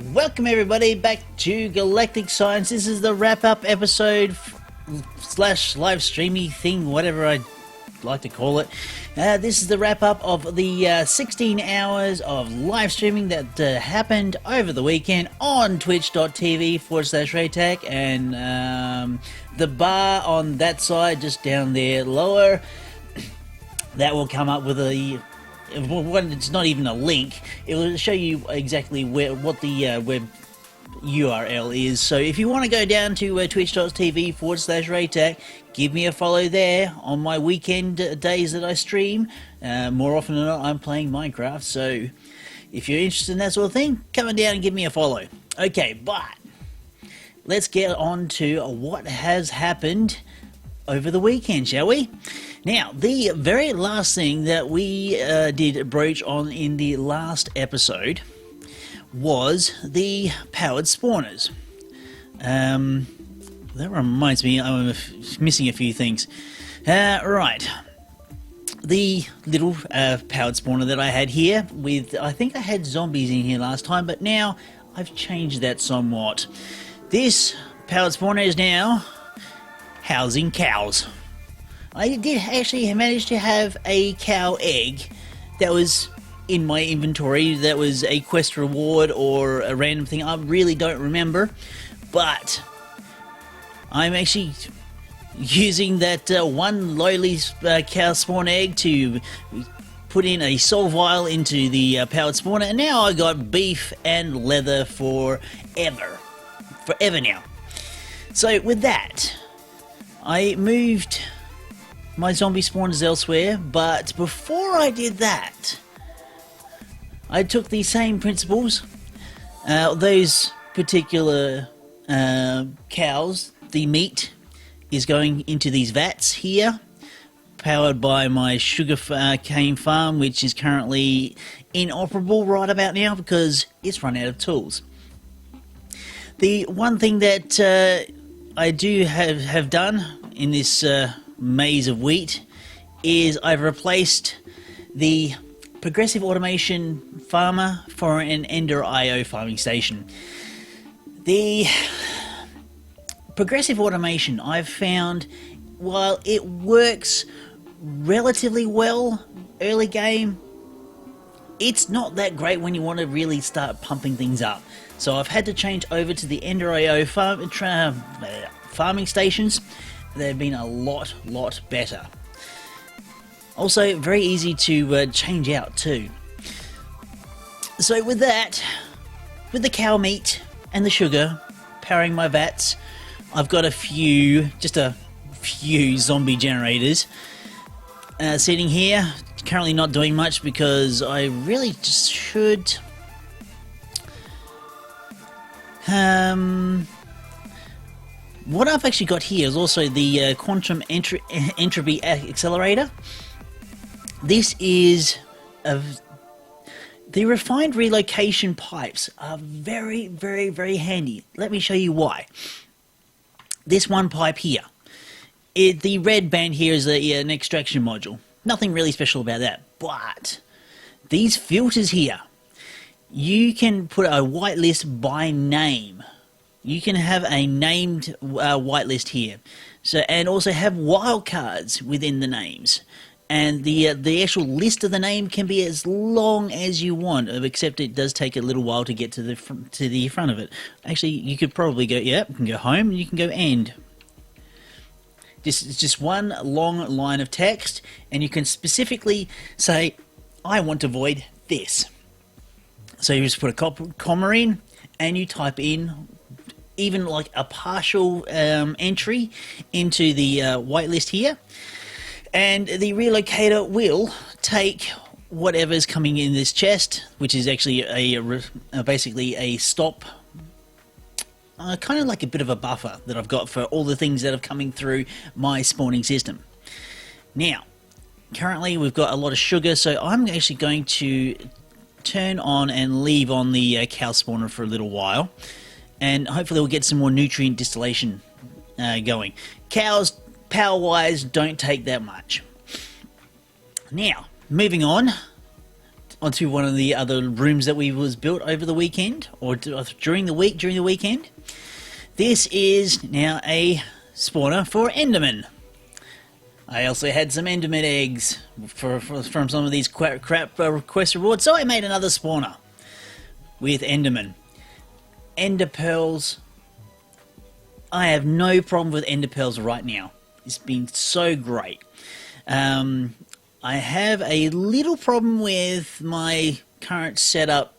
Welcome everybody back to Galactic Science. This is the wrap-up episode slash live streamy thing, whatever I'd like to call it. This is the wrap-up of the 16 hours of live streaming that happened over the weekend on twitch.tv/Raetac, and the bar on that side, just down there lower, that will come up with a... It's not even a link. It will show you exactly what the web URL is. So if you want to go down to twitch.tv/Raetac, give me a follow there on my weekend days that I stream. More often than not, I'm playing Minecraft. So if you're interested in that sort of thing, come on down and give me a follow. Okay, but let's get on to what has happened over the weekend, shall we? Now, the very last thing that we did broach on in the last episode was the powered spawners. That reminds me, I'm missing a few things. Right. The little powered spawner that I had here with, I think I had zombies in here last time, but now I've changed that somewhat. This powered spawner is now housing cows. I did actually manage to have a cow egg that was in my inventory. That was a quest reward or a random thing. I really don't remember. But I'm actually using that one lowly cow spawn egg to put in a soul vial into the powered spawner. And now I got beef and leather forever. Forever now. So with that, I moved my zombie spawners elsewhere, but before I did that, I took the same principles. Those particular cows, the meat is going into these vats here, powered by my sugar cane farm, which is currently inoperable right about now because it's run out of tools. The one thing that I do have done in this maze of wheat is I've replaced the progressive automation farmer for an Ender IO farming station. The progressive automation, I've found, while it works relatively well early game, it's not that great when you want to really start pumping things up. So I've had to change over to the Ender IO farming stations. They've been a lot better. Also, very easy to change out too. So with that, with the cow meat and the sugar powering my vats, I've got just a few zombie generators sitting here. Currently not doing much because I really just should... What I've actually got here is also the quantum entropy accelerator. This is the refined relocation pipes are very handy. Let me show you why. This one pipe here, the red band here is an extraction module. Nothing really special about that, but these filters here, you can put a whitelist by name. You can have a named whitelist here, so, and also have wildcards within the names. And the actual list of the name can be as long as you want, except it does take a little while to get to the front of it. Actually, you could probably go, yeah, you can go home, and you can go end. It's just one long line of text, and you can specifically say, I want to void this. So you just put a comma in, and you type in even like a partial entry into the whitelist here, and the relocator will take whatever's coming in this chest, which is actually basically a stop, kind of like a bit of a buffer that I've got for all the things that are coming through my spawning system. Now, currently we've got a lot of sugar, so I'm actually going to turn on and leave on the cow spawner for a little while, and hopefully we'll get some more nutrient distillation going. Cows, power-wise, don't take that much. Now, moving on onto one of the other rooms that we was built over the weekend, or during the weekend. This is now a spawner for Enderman. I also had some Enderman eggs from some of these crap quest rewards, so I made another spawner with Enderman. Ender pearls. I have no problem with ender pearls right now. It's been so great. I have a little problem with my current setup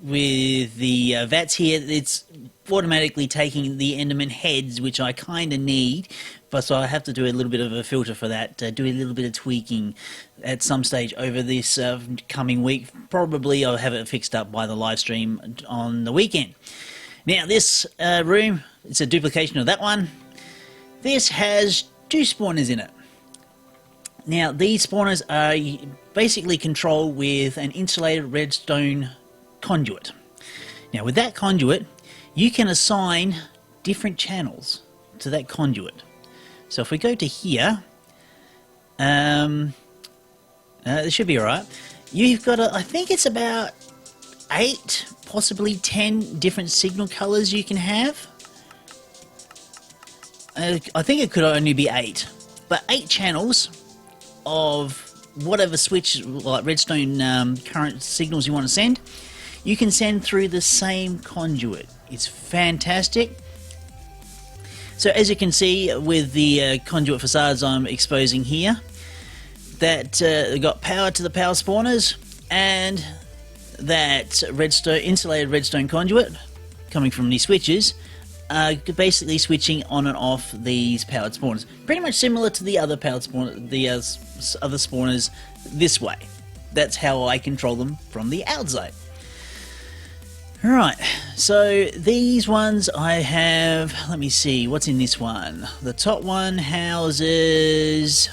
with the vats here. It's automatically taking the Enderman heads, which I kind of need, but so I have to do a little bit of a filter for that, do a little bit of tweaking at some stage over this coming week. Probably I'll have it fixed up by the live stream on the weekend. Now this room, it's a duplication of that one. This has 2 spawners in it. Now these spawners are basically controlled with an insulated redstone conduit. Now with that conduit, you can assign different channels to that conduit. So if we go to here, this should be alright. You've got, I think it's about 8, possibly 10 different signal colors you can have. I think it could only be 8, but 8 channels of whatever switch, like redstone current signals you want to send, you can send through the same conduit. It's fantastic. So as you can see with the conduit facades I'm exposing here, that they've got power to the power spawners, and that insulated redstone conduit coming from these switches are basically switching on and off these powered spawners. Pretty much similar to the other powered spawners, the other spawners this way. That's how I control them from the outside. Alright, so these ones I have, let me see, what's in this one? The top one houses,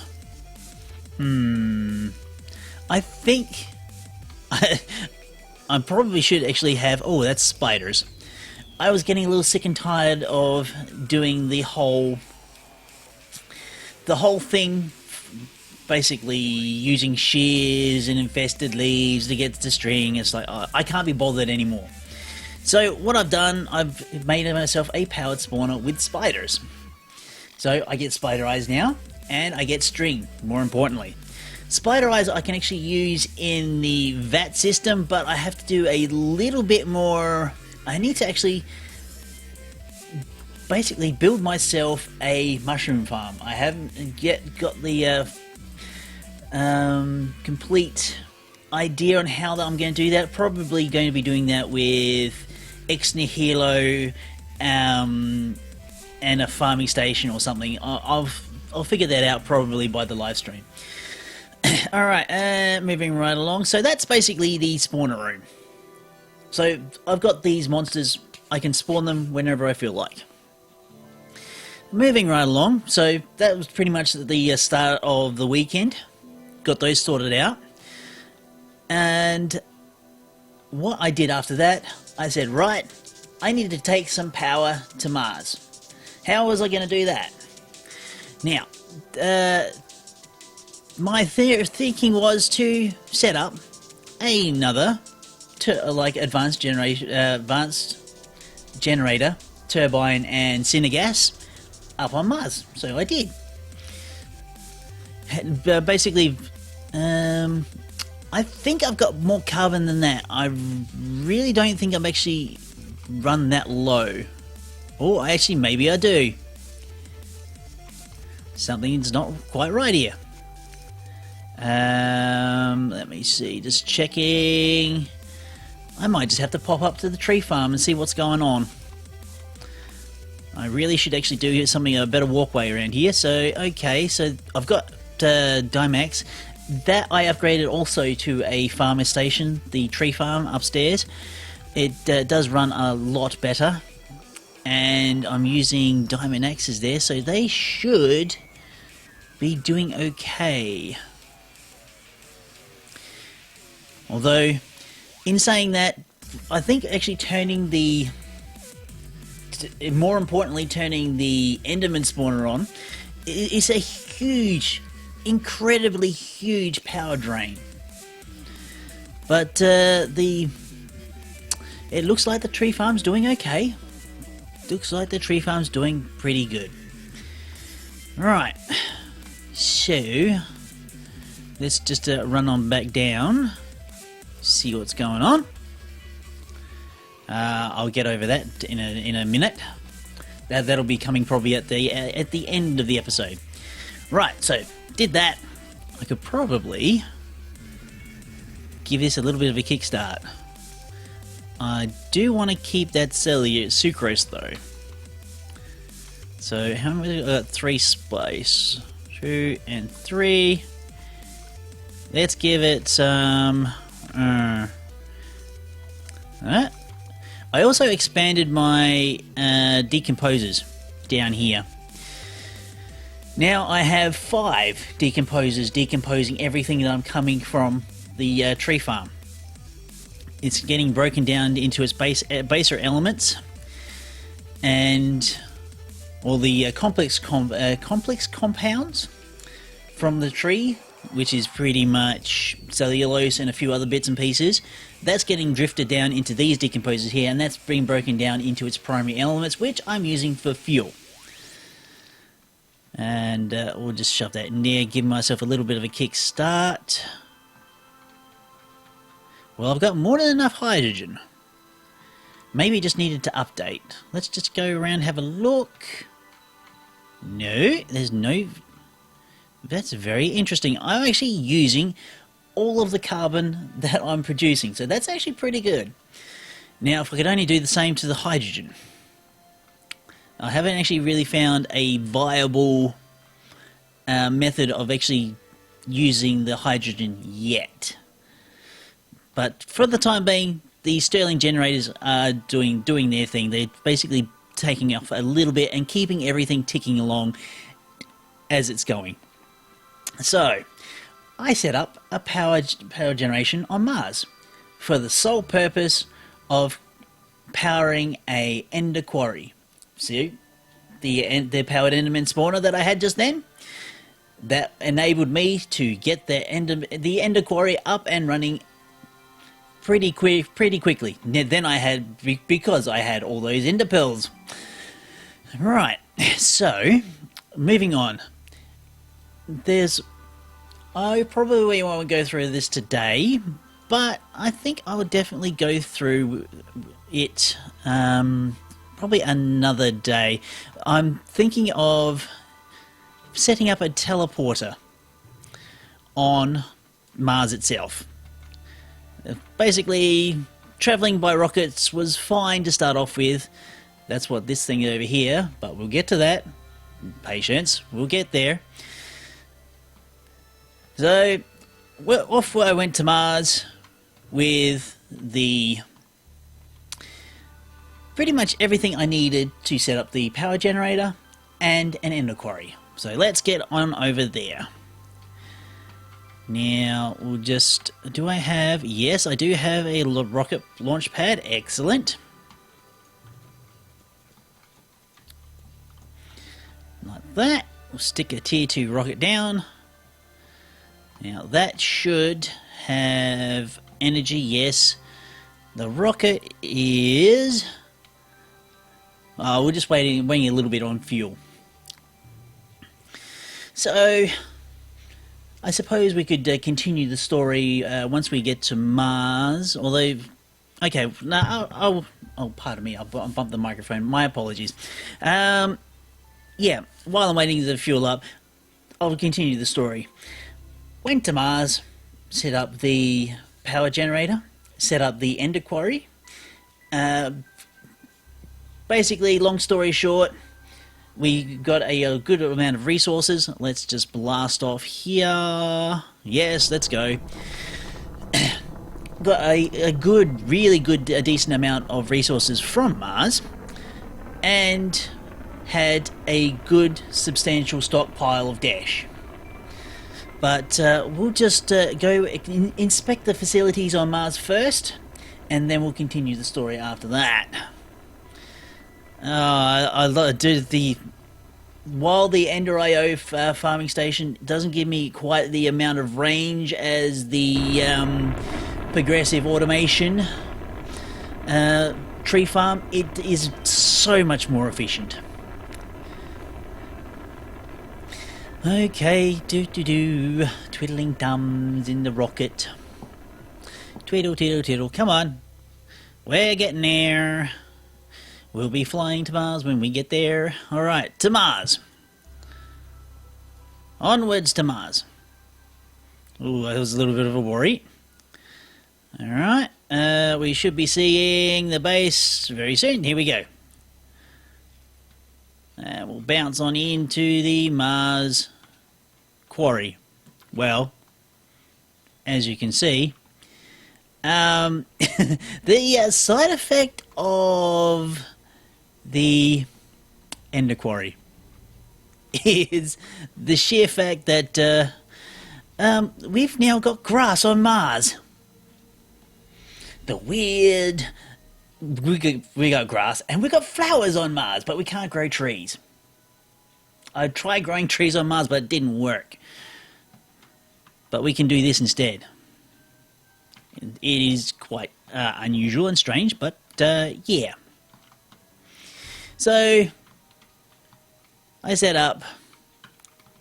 I think, I probably should actually have, oh, that's spiders. I was getting a little sick and tired of doing the whole thing, basically using shears and infested leaves to get the string. It's like, I can't be bothered anymore. So what I've done, I've made myself a powered spawner with spiders. So I get spider eyes now, and I get string, more importantly. Spider eyes I can actually use in the VAT system, but I have to do a little bit more. I need to actually basically build myself a mushroom farm. I haven't yet got the complete idea on how I'm going to do that. Probably going to be doing that with ex nihilo and a farming station or something. I'll figure that out probably by the live stream. Alright, moving right along. So that's basically the spawner room. So I've got these monsters, I can spawn them whenever I feel like. Moving right along, so that was pretty much the start of the weekend. Got those sorted out. And what I did after that, I said, right, I need to take some power to Mars. How was I going to do that? Now, my thinking was to set up another advanced generator, turbine and synergas up on Mars. So I did. Basically, I think I've got more carbon than that. I really don't think I've actually run that low. Oh, actually, maybe I do. Something's not quite right here. Let me see, just checking. I might just have to pop up to the tree farm and see what's going on. I really should actually do something, a better walkway around here. So, okay, so I've got Dimax. That I upgraded also to a farmer station, the tree farm upstairs. It does run a lot better. And I'm using diamond axes there, so they should be doing okay. Although, in saying that, I think actually turning the, more importantly, turning the Enderman spawner on is a huge, incredibly huge power drain. But it looks like the tree farm's doing okay. Looks like the tree farm's doing pretty good. Right, so let's just run on back down, see what's going on. I'll get over that in a minute. That'll be coming probably at the end of the episode. Right, so did that. I could probably give this a little bit of a kickstart. I do want to keep that sucrose though. So how many? I got 3 spice, 2 and 3. Let's give it some. Alright. I also expanded my decomposers down here. Now I have 5 decomposers decomposing everything that I'm coming from the tree farm. It's getting broken down into its baser elements, and all the complex compounds from the tree, which is pretty much cellulose and a few other bits and pieces. That's getting drifted down into these decomposers here, and that's being broken down into its primary elements, which I'm using for fuel. And we'll just shove that in there, give myself a little bit of a kick start. Well, I've got more than enough hydrogen. Maybe just needed to update. Let's just go around and have a look. No, there's no... That's very interesting. I'm actually using all of the carbon that I'm producing, so that's actually pretty good. Now, if I could only do the same to the hydrogen. I haven't actually really found a viable method of actually using the hydrogen yet. But for the time being, the Stirling generators are doing their thing. They're basically taking off a little bit and keeping everything ticking along as it's going. So, I set up a power generation on Mars for the sole purpose of powering a ender quarry. See, the powered enderman spawner that I had just then, that enabled me to get the ender quarry up and running pretty quickly. Then I had, because I had all those ender pearls. Right, so moving on. I probably won't go through this today, but I think I would definitely go through it probably another day. I'm thinking of setting up a teleporter on Mars itself. Basically, traveling by rockets was fine to start off with. That's what this thing over here, but we'll get to that. Patience, we'll get there. So, off I went to Mars with pretty much everything I needed to set up the power generator and an ender quarry. So let's get on over there. Now, we'll just... Do I have... Yes, I do have a rocket launch pad. Excellent. Like that. We'll stick a tier 2 rocket down. Now, that should have energy. Yes. The rocket is... we're just waiting a little bit on fuel. So, I suppose we could continue the story once we get to Mars. Although, okay, no, oh, pardon me, I'll bump the microphone. My apologies. Yeah, while I'm waiting to fuel up, I'll continue the story. Went to Mars, set up the power generator, set up the ender quarry. Basically, long story short, we got a good amount of resources. Let's just blast off here. Yes, let's go. Got a good, really good, a decent amount of resources from Mars, and had a good, substantial stockpile of dash. But we'll just go inspect the facilities on Mars first, and then we'll continue the story after that. While the Ender IO farming station doesn't give me quite the amount of range as the progressive automation tree farm, it is so much more efficient. Okay, twiddling thumbs in the rocket. Twiddle, twiddle, twiddle. Come on. We're getting there. We'll be flying to Mars when we get there. Alright, to Mars. Onwards to Mars. Ooh, that was a little bit of a worry. Alright, we should be seeing the base very soon. Here we go. We'll bounce on into the Mars quarry. Well, as you can see, the side effect of the Ender quarry is the sheer fact that we've now got grass on Mars. The weird... We got grass and we got flowers on Mars, but we can't grow trees. I tried growing trees on Mars, but it didn't work. But we can do this instead. It is quite unusual and strange, but yeah. So I set up.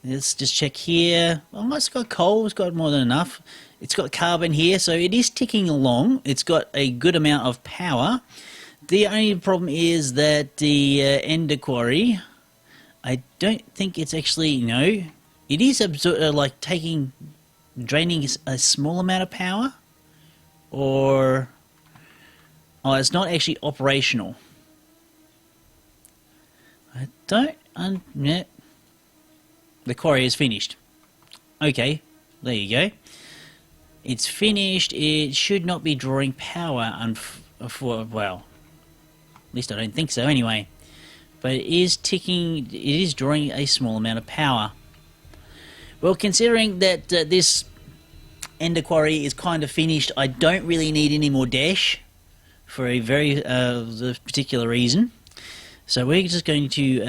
Let's just check here. Oh, it's got coal. It's got more than enough. It's got carbon here, so it is ticking along. It's got a good amount of power. The only problem is that the Ender quarry, I don't think it's actually, no, it is like draining a small amount of power, or, oh, it's not actually operational. I don't, yeah. The quarry is finished. Okay, there you go. It's finished. It should not be drawing power well, at least I don't think so anyway. But it is ticking, it is drawing a small amount of power. Well, considering that this Ender quarry is kind of finished, I don't really need any more dash for a very particular reason. So we're just going to,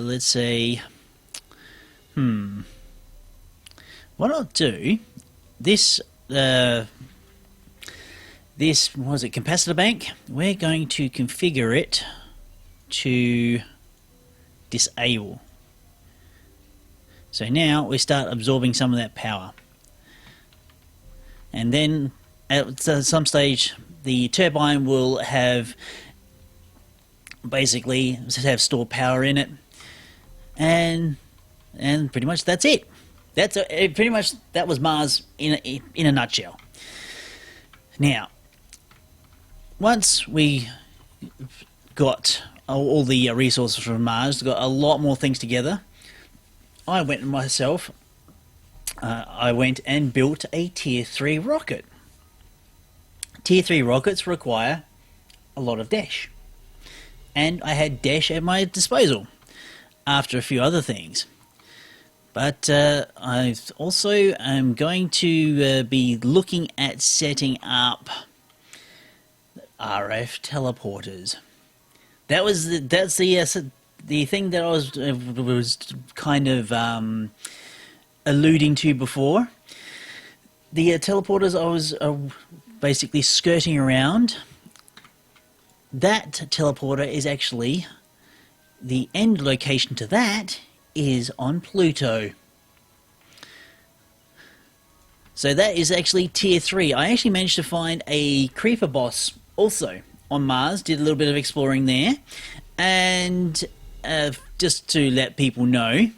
let's say, what I'll do, this what was it, capacitor bank, we're going to configure it to disable. So now we start absorbing some of that power. And then at some stage the turbine will have basically have stored power in it, and pretty much that's it. That's pretty much that was Mars in a nutshell. Now, once we got all the resources from Mars, got a lot more things together, I went myself. I went and built a Tier 3 rocket. Tier 3 rockets require a lot of dash, and I had dash at my disposal after a few other things. But I also am going to be looking at setting up RF teleporters. That's the thing that I was kind of alluding to before. The teleporters I was basically skirting around. That teleporter is actually, the end location to that is on Pluto. So that is actually Tier 3. I actually managed to find a creeper boss also on Mars, did a little bit of exploring there, and just to let people know,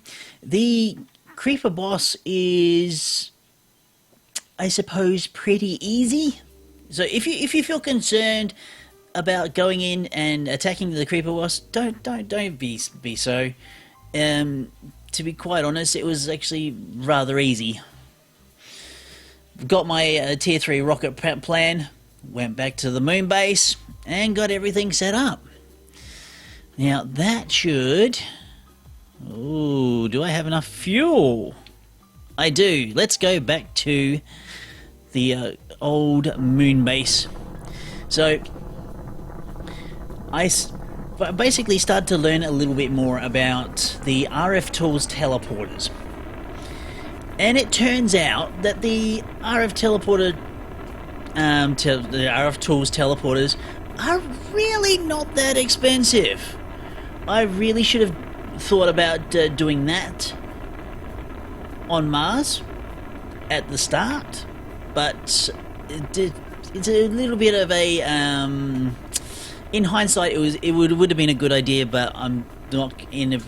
the creeper boss is, I suppose, pretty easy. So if you feel concerned about going in and attacking the creeper boss, don't be so. To be quite honest, it was actually rather easy. Got my Tier 3 rocket plan, went back to the moon base, and got everything set up. Now that should... Ooh, do I have enough fuel? I do. Let's go back to the old moon base. So, I basically started to learn a little bit more about the RF Tools teleporters. And it turns out that the RF teleporter the RF Tools teleporters are really not that expensive. I really should have thought about doing that on Mars at the start, but it's a little bit of a in hindsight it would have been a good idea, but I'm not in a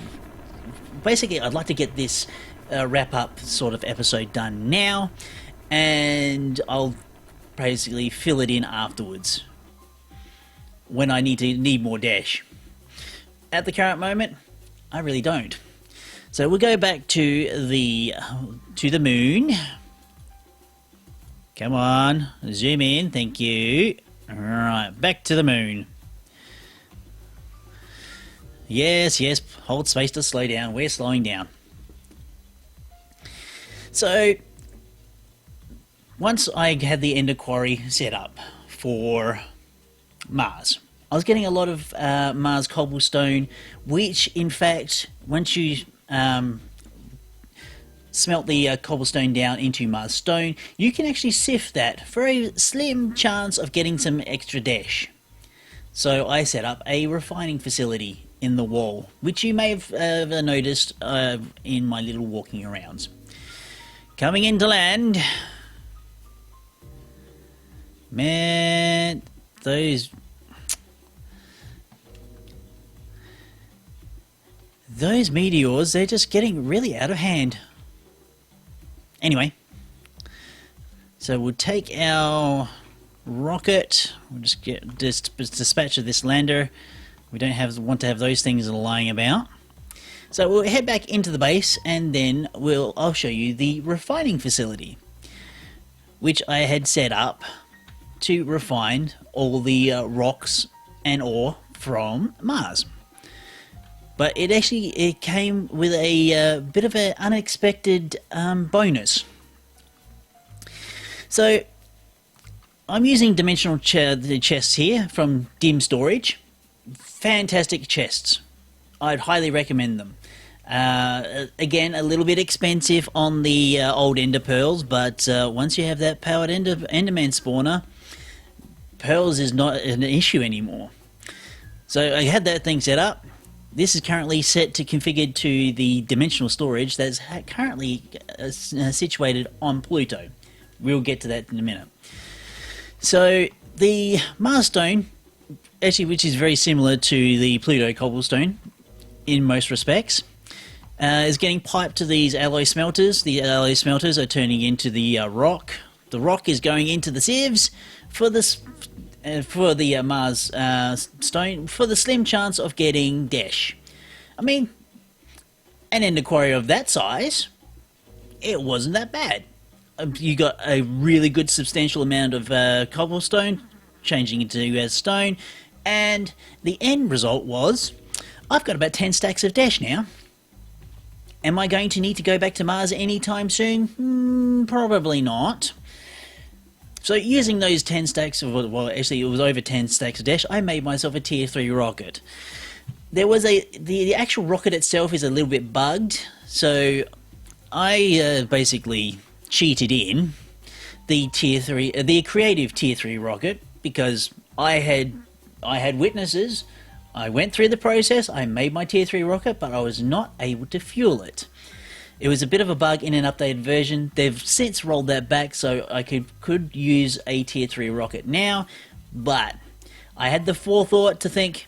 basically I'd like to get this wrap up sort of episode done now, and I'll basically fill it in afterwards when I need more dash. At the current moment, I really don't. So we'll go back to the moon. Come on, zoom in, thank you. Alright, back to the moon. Yes, hold space to slow down. We're slowing down. So, once I had the Ender Quarry set up for Mars, I was getting a lot of Mars cobblestone, which in fact, once you smelt the cobblestone down into Mars stone, you can actually sift that for a slim chance of getting some extra dash. So I set up a refining facility in the wall, which you may have noticed in my little walking arounds. Coming into land, man, those meteors, they're just getting really out of hand. Anyway, so we'll take our rocket, we'll just get dispatch of this lander. We don't want to have those things lying about. So we'll head back into the base, and then I'll show you the refining facility, which I had set up to refine all the rocks and ore from Mars. But it came with a bit of an unexpected bonus. So I'm using dimensional chests here from Dim Storage. Fantastic chests. I'd highly recommend them. Again, a little bit expensive on the old Ender Pearls, but once you have that powered Enderman spawner, Pearls is not an issue anymore. So I had that thing set up. This is currently set to configure to the dimensional storage that's currently situated on Pluto. We'll get to that in a minute. So the Mars stone, actually, which is very similar to the Pluto cobblestone in most respects, is getting piped to these alloy smelters. The alloy smelters are turning into the rock. The rock is going into the sieves for the Mars stone, for the slim chance of getting dash. I mean, an Ender Quarry of that size, it wasn't that bad. You got a really good substantial amount of cobblestone changing into stone, and the end result was I've got about 10 stacks of dash now. Am I going to need to go back to Mars anytime soon? Probably not. So using those 10 stacks of, well, actually it was over 10 stacks of dash, I made myself a tier 3 rocket. There was the actual rocket itself is a little bit bugged, so I basically cheated in the tier 3, the creative tier 3 rocket, because I had witnesses. I went through the process, I made my tier 3 rocket, but I was not able to fuel it. It was a bit of a bug in an updated version. They've since rolled that back, so I could use a tier 3 rocket now, but I had the forethought to think,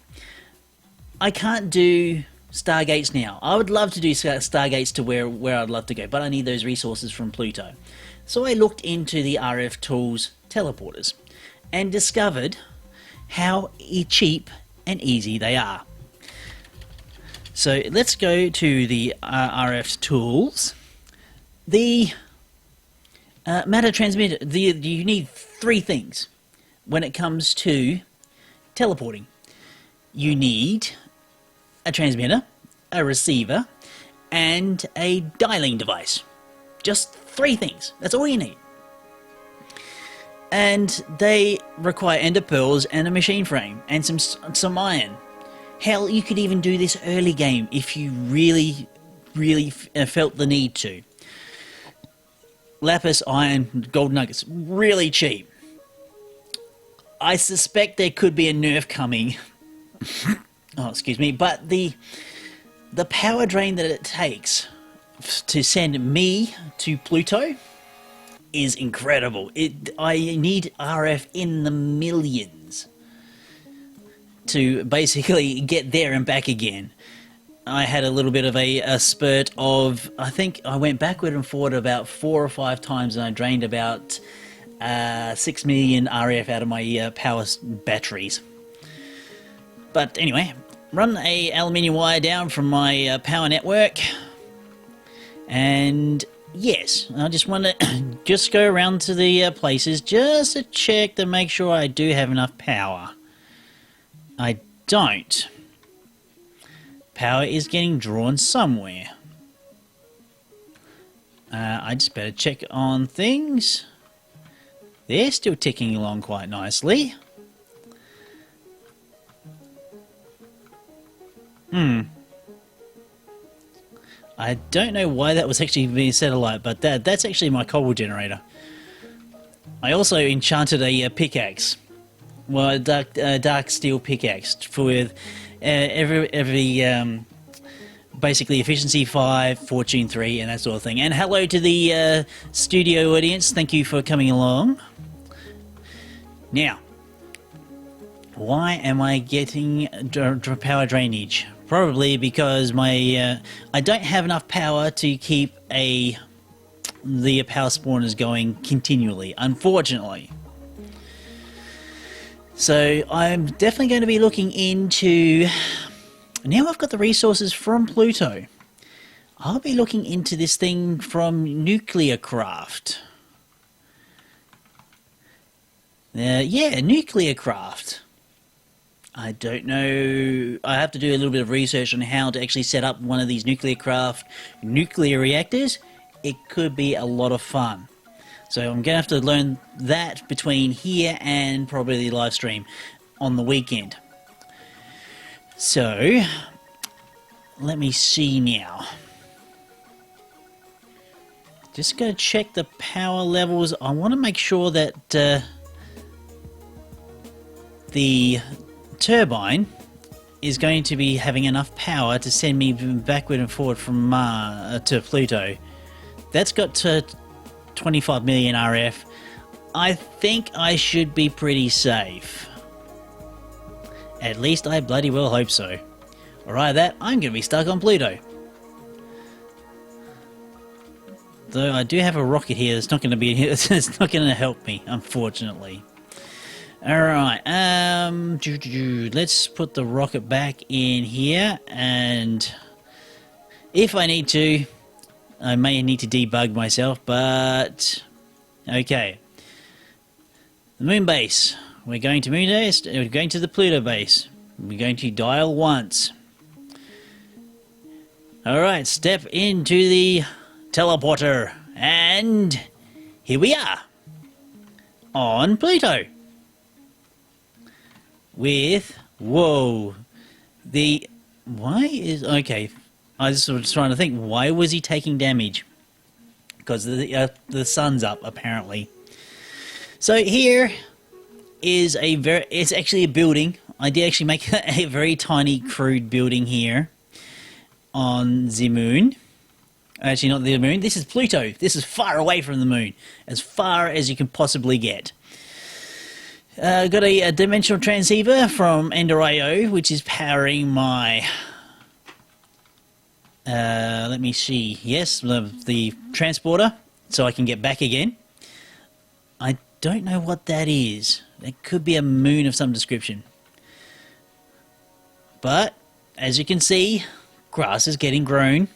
I can't do Stargates now. I would love to do Stargates to where I'd love to go, but I need those resources from Pluto. So I looked into the RF Tools teleporters and discovered how cheap and easy they are. So let's go to the RF Tools. The matter transmitter, you need 3 things when it comes to teleporting. You need a transmitter, a receiver, and a dialing device. Just 3 things. That's all you need. And they require ender pearls and a machine frame and some iron. Hell, you could even do this early game if you really felt the need to. Lapis, iron, gold nuggets, really cheap. I suspect there could be a nerf coming. Oh, excuse me. But the power drain that it takes to send me to Pluto is incredible. I need RF in the millions to basically get there and back again. I had a little bit of a spurt of, I think I went backward and forward about 4 or 5 times, and I drained about 6 million RF out of my power batteries. But anyway, run a aluminium wire down from my power network, and yes, I just want to just go around to the places just to check to make sure I do have enough power. I don't. Power is getting drawn somewhere. I just better check on things. They're still ticking along quite nicely. I don't know why that was actually being set alight, but that's actually my cobble generator. I also enchanted a pickaxe. Well, a dark steel pickaxe with every basically efficiency 5, fortune 3, and that sort of thing. And hello to the studio audience. Thank you for coming along. Now, why am I getting power drainage? Probably because my I don't have enough power to keep the power spawners going continually, unfortunately. So I'm definitely going to be looking into... Now I've got the resources from Pluto. I'll be looking into this thing from nuclear craft. Yeah, nuclear craft. I don't know. I have to do a little bit of research on how to actually set up one of these nuclear craft nuclear reactors. It could be a lot of fun. So I'm going to have to learn that between here and probably the live stream on the weekend. So, let me see now. Just going to check the power levels. I want to make sure that the turbine is going to be having enough power to send me backward and forward from Mars to Pluto. That's got to 25 million RF. I think I should be pretty safe. At least I bloody well hope so. Or either that, I'm going to be stuck on Pluto. Though I do have a rocket here that's not going to be it's not going to help me, unfortunately. Alright, let's put the rocket back in here, and if I need to, I may need to debug myself, but okay. The moon base. We're going to moon base. We're going to the Pluto base. We're going to dial once. Alright, step into the teleporter, and here we are on Pluto. With, whoa, why is, okay, I was trying to think, why was he taking damage? Because the sun's up, apparently. So here is it's actually a building. I did actually make a very tiny, crude building here on the moon. Actually, not the moon, this is Pluto. This is far away from the moon, as far as you can possibly get. Got a dimensional transceiver from Ender.io, which is powering my... let me see. Yes, the transporter, so I can get back again. I don't know what that is. It could be a moon of some description. But, as you can see, grass is getting grown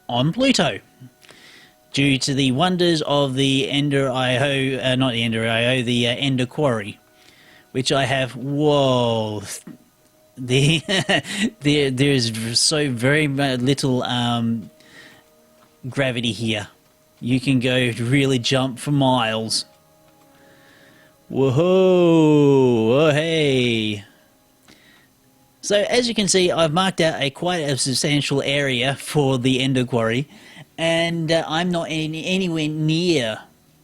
on Pluto. Due to the wonders of the Ender.io, not the Ender.io, the Ender Quarry, which I have, whoa, there's so very little gravity here. You can go really jump for miles. Whoa, oh hey. So as you can see, I've marked out quite a substantial area for the Ender Quarry. And I'm not anywhere near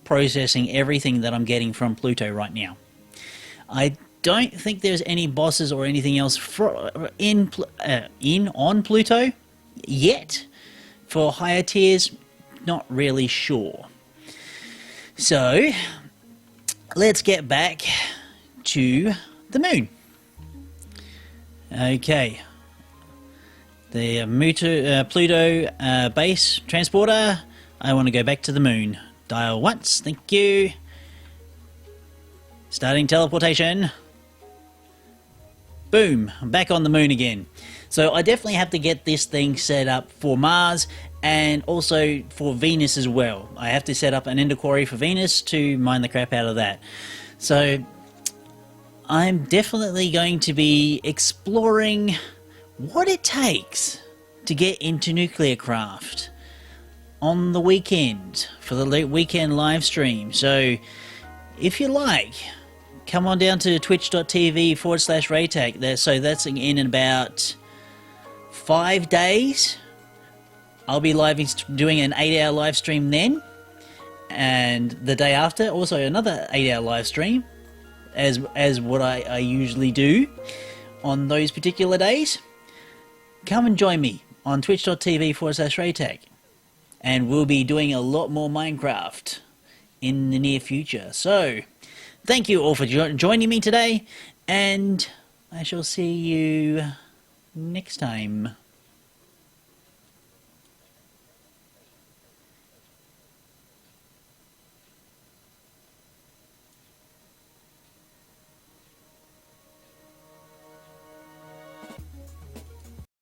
processing everything that I'm getting from Pluto right now. I don't think there's any bosses or anything else on Pluto yet. For higher tiers, not really sure. So, let's get back to the moon. Okay. The Pluto base transporter. I want to go back to the moon. Dial once, thank you. Starting teleportation. Boom, I'm back on the moon again. So I definitely have to get this thing set up for Mars and also for Venus as well. I have to set up an ender quarry for Venus to mine the crap out of that. So I'm definitely going to be exploring what it takes to get into nuclear craft on the weekend for the weekend live stream. So if you like, come on down to twitch.tv/Raetac. So that's in about 5 days. I'll be doing an 8-hour live stream then. And the day after, also another 8-hour live stream, as what I usually do on those particular days. Come and join me on twitch.tv/Raetac. And we'll be doing a lot more Minecraft in the near future. So, thank you all for joining me today, and I shall see you next time.